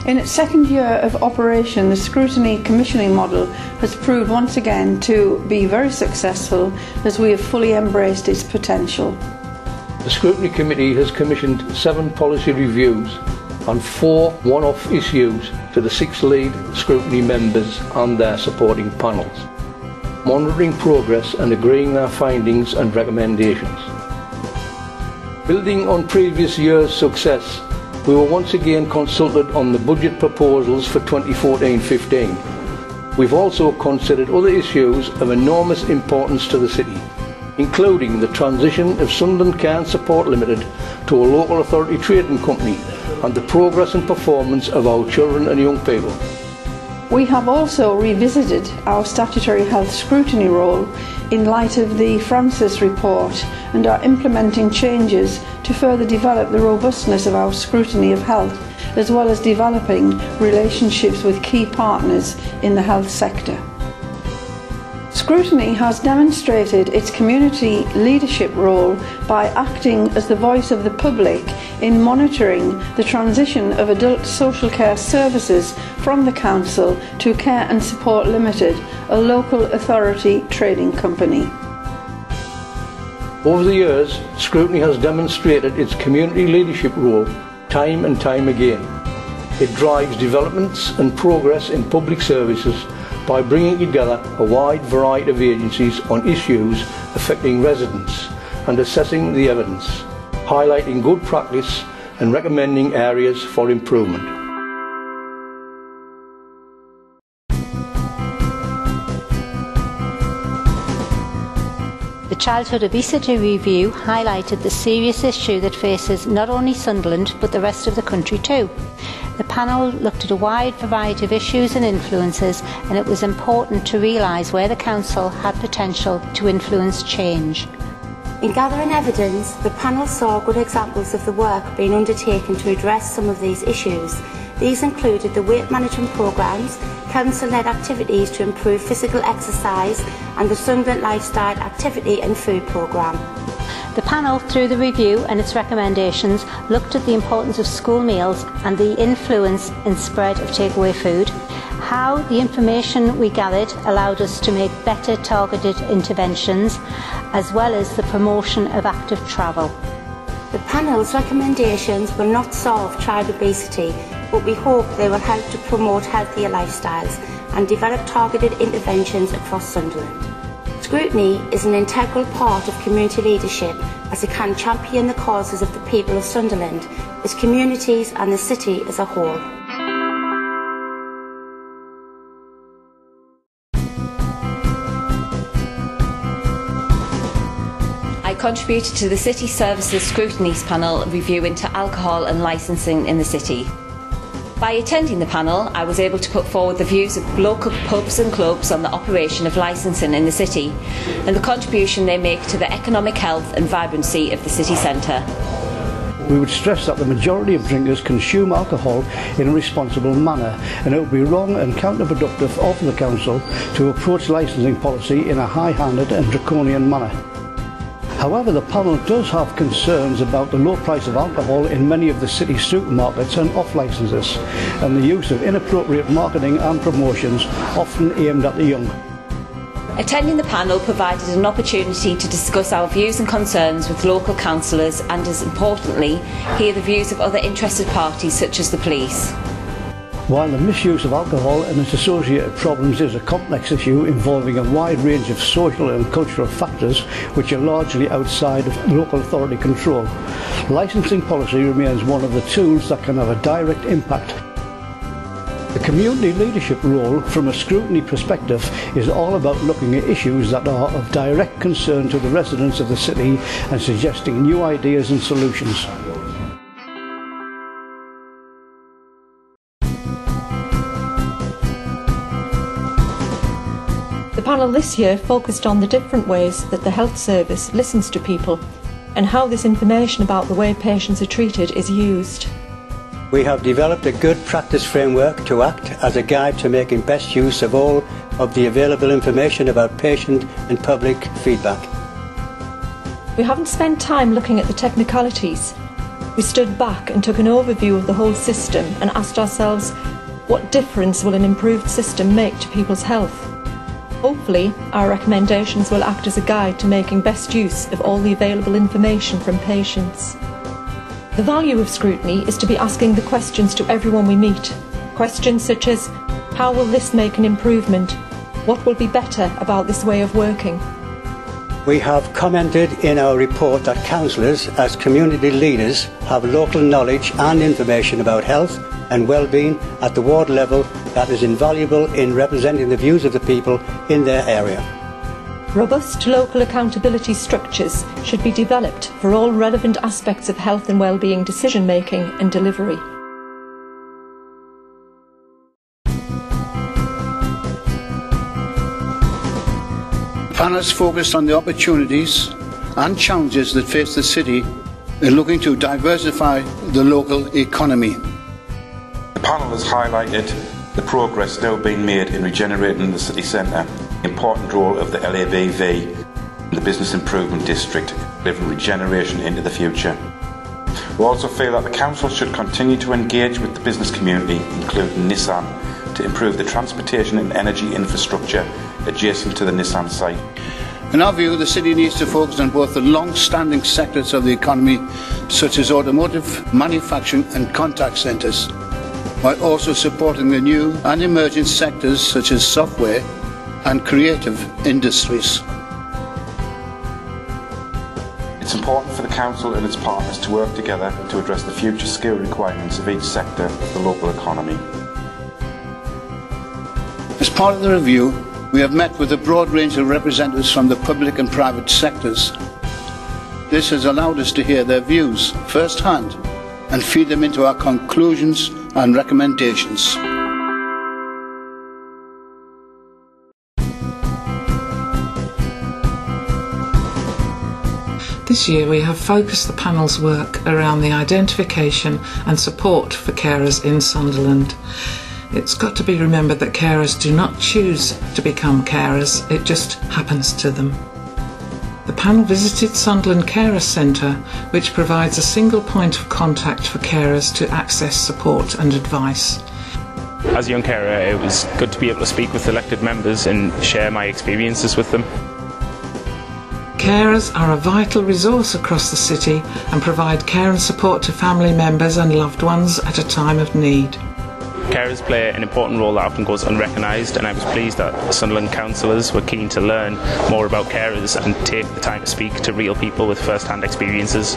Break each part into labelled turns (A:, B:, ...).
A: In its second year of operation, the Scrutiny commissioning model has proved once again to be very successful as we have fully embraced its potential.
B: The Scrutiny Committee has commissioned 7 policy reviews and 4 one-off issues to the 6 lead Scrutiny members and their supporting panels, monitoring progress and agreeing their findings and recommendations. Building on previous year's success, we were once again consulted on the budget proposals for 2014-15. We've also considered other issues of enormous importance to the city, including the transition of Sunderland Care and Support Limited to a local authority trading company and the progress and performance of our children and young people.
A: We have also revisited our statutory health scrutiny role in light of the Francis report and are implementing changes to further develop the robustness of our scrutiny of health, as well as developing relationships with key partners in the health sector. Scrutiny has demonstrated its community leadership role by acting as the voice of the public in monitoring the transition of adult social care services from the Council to Care and Support Limited, a local authority trading company.
B: Over the years, Scrutiny has demonstrated its community leadership role time and time again. It drives developments and progress in public services by bringing together a wide variety of agencies on issues affecting residents and assessing the evidence, highlighting good practice and recommending areas for improvement.
C: The Childhood Obesity Review highlighted the serious issue that faces not only Sunderland but the rest of the country too. The panel looked at a wide variety of issues and influences, and it was important to realise where the Council had potential to influence change.
D: In gathering evidence, the panel saw good examples of the work being undertaken to address some of these issues. These included the weight management programmes, council-led activities to improve physical exercise, and the Sunderland Lifestyle Activity and Food Programme.
C: The panel, through the review and its recommendations, looked at the importance of school meals and the influence in spread of takeaway food, how the information we gathered allowed us to make better targeted interventions, as well as the promotion of active travel.
D: The panel's recommendations will not solve child obesity, but we hope they will help to promote healthier lifestyles and develop targeted interventions across Sunderland. Scrutiny is an integral part of community leadership as it can champion the causes of the people of Sunderland, its communities and the city as a whole.
E: I contributed to the City Services Scrutiny panel review into alcohol and licensing in the city. By attending the panel, I was able to put forward the views of local pubs and clubs on the operation of licensing in the city and the contribution they make to the economic health and vibrancy of the city centre.
F: We would stress that the majority of drinkers consume alcohol in a responsible manner, and it would be wrong and counterproductive of the Council to approach licensing policy in a high-handed and draconian manner. However, the panel does have concerns about the low price of alcohol in many of the city's supermarkets and off-licences, and the use of inappropriate marketing and promotions often aimed at the young.
E: Attending the panel provided an opportunity to discuss our views and concerns with local councillors and, as importantly, hear the views of other interested parties such as the police.
F: While the misuse of alcohol and its associated problems is a complex issue involving a wide range of social and cultural factors which are largely outside of local authority control, licensing policy remains one of the tools that can have a direct impact. The community leadership role from a scrutiny perspective is all about looking at issues that are of direct concern to the residents of the city and suggesting new ideas and solutions.
G: The panel this year focused on the different ways that the health service listens to people and how this information about the way patients are treated is used.
H: We have developed a good practice framework to act as a guide to making best use of all of the available information about patient and public feedback.
G: We haven't spent time looking at the technicalities. We stood back and took an overview of the whole system and asked ourselves, what difference will an improved system make to people's health? Hopefully, our recommendations will act as a guide to making best use of all the available information from patients. The value of scrutiny is to be asking the questions to everyone we meet. Questions such as, how will this make an improvement? What will be better about this way of working?
H: We have commented in our report that councillors, as community leaders, have local knowledge and information about health and well-being at the ward level that is invaluable in representing the views of the people in their area.
G: Robust local accountability structures should be developed for all relevant aspects of health and well-being decision-making and delivery.
I: The panel is focused on the opportunities and challenges that face the city in looking to diversify the local economy.
J: The panel has highlighted the progress now being made in regenerating the city centre, the important role of the LABV and the Business Improvement District, delivering regeneration into the future. We also feel that the Council should continue to engage with the business community, including Nissan, to improve the transportation and energy infrastructure adjacent to the Nissan site.
I: In our view, the city needs to focus on both the long-standing sectors of the economy, such as automotive, manufacturing and contact centres, while also supporting the new and emerging sectors such as software and creative industries.
J: It's important for the Council and its partners to work together to address the future skill requirements of each sector of the local economy.
I: As part of the review, we have met with a broad range of representatives from the public and private sectors. This has allowed us to hear their views firsthand and feed them into our conclusions and recommendations.
K: This year we have focused the panel's work around the identification and support for carers in Sunderland. It's got to be remembered that carers do not choose to become carers, it just happens to them. The panel visited Sunderland Carer Centre, which provides a single point of contact for carers to access support and advice.
L: As a young carer, it was good to be able to speak with elected members and share my experiences with them.
K: Carers are a vital resource across the city and provide care and support to family members and loved ones at a time of need.
L: Carers play an important role that often goes unrecognised, and I was pleased that Sunderland councillors were keen to learn more about carers and take the time to speak to real people with first-hand experiences.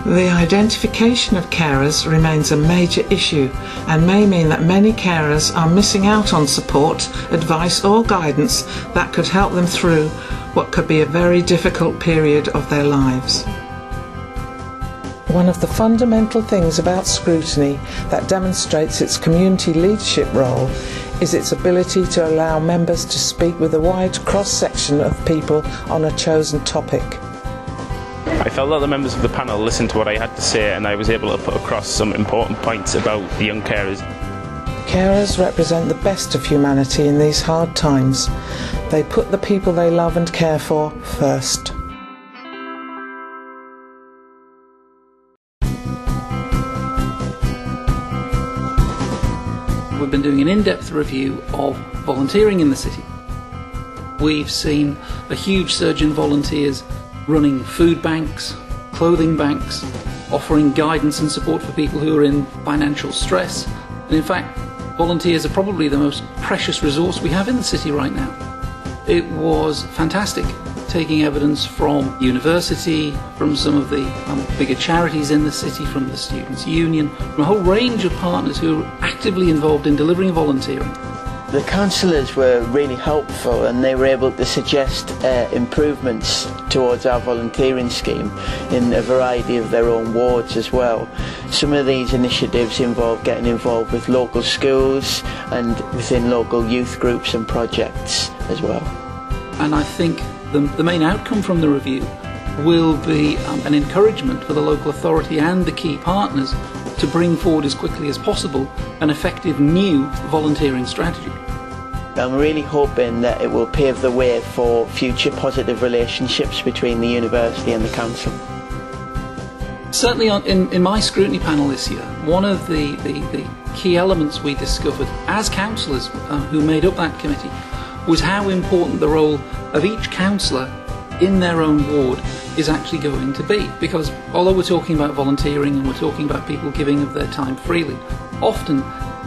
K: The identification of carers remains a major issue and may mean that many carers are missing out on support, advice or guidance that could help them through what could be a very difficult period of their lives. One of the fundamental things about Scrutiny that demonstrates its community leadership role is its ability to allow members to speak with a wide cross-section of people on a chosen topic.
L: I felt that the members of the panel listened to what I had to say, and I was able to put across some important points about the young carers.
K: Carers represent the best of humanity in these hard times. They put the people they love and care for first.
M: We've been doing an in-depth review of volunteering in the city. We've seen a huge surge in volunteers running food banks, clothing banks, offering guidance and support for people who are in financial stress. And in fact, volunteers are probably the most precious resource we have in the city right now. It was fantastic taking evidence from university, from some of the bigger charities in the city, from the Students' Union, from a whole range of partners who are actively involved in delivering volunteering.
N: The councillors were really helpful, and they were able to suggest improvements towards our volunteering scheme in a variety of their own wards as well. Some of these initiatives involve getting involved with local schools and within local youth groups and projects as well.
M: And I think the main outcome from the review will be an encouragement for the local authority and the key partners to bring forward as quickly as possible an effective new volunteering strategy.
N: I'm really hoping that it will pave the way for future positive relationships between the university and the council.
M: Certainly in my scrutiny panel this year, one of the key elements we discovered as councillors who made up that committee was how important the role of each councillor in their own ward is actually going to be. Because although we're talking about volunteering and we're talking about people giving of their time freely, often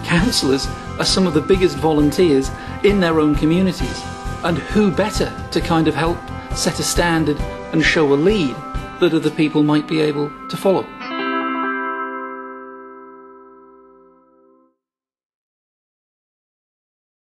M: councillors are some of the biggest volunteers in their own communities. And who better to kind of help set a standard and show a lead that other people might be able to follow.